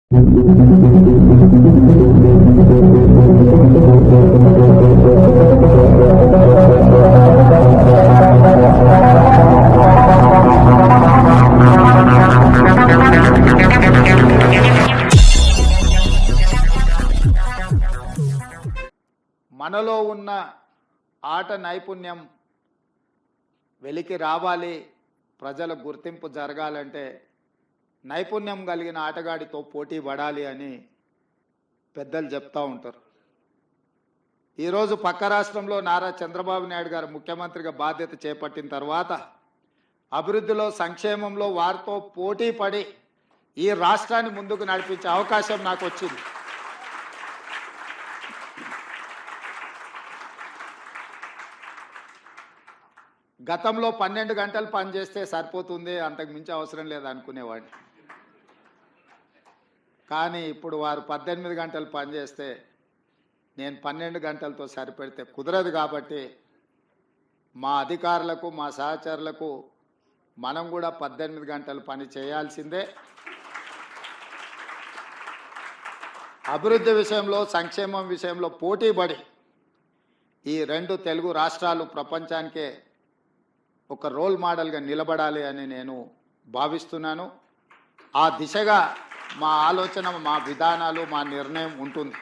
మనలో ఉన్న ఆట నైపుణ్యం వెలికి రావాలి, ప్రజల గుర్తింపు జరగాలంటే నైపుణ్యం కలిగిన ఆటగాడితో పోటీ పడాలి అని పెద్దలు చెప్తూ ఉంటారు. ఈరోజు పక్క రాష్ట్రంలో నారా చంద్రబాబు నాయుడు గారు ముఖ్యమంత్రిగా బాధ్యత చేపట్టిన తర్వాత అభివృద్ధిలో, సంక్షేమంలో వారితో పోటీ పడి ఈ రాష్ట్రాన్ని ముందుకు నడిపించే అవకాశం నాకు వచ్చింది. గతంలో 12 గంటలు పనిచేస్తే సరిపోతుంది, అంతకు మించి అవసరం లేదు అనుకునేవాడిని. కానీ ఇప్పుడు వారు 18 గంటలు పనిచేస్తే నేను 12 గంటలతో సరిపెడితే కుదరదు. కాబట్టి మా అధికారులకు, మా సహచరులకు మనం కూడా 18 గంటలు పని చేయాల్సిందే. అభివృద్ధి విషయంలో, సంక్షేమం విషయంలో పోటీపడి ఈ 2 తెలుగు రాష్ట్రాలు ప్రపంచానికే ఒక రోల్ మోడల్గా నిలబడాలి అని నేను భావిస్తున్నాను. ఆ దిశగా మా ఆలోచన, మా విధానాలు, మా నిర్ణయం ఉంటుంది.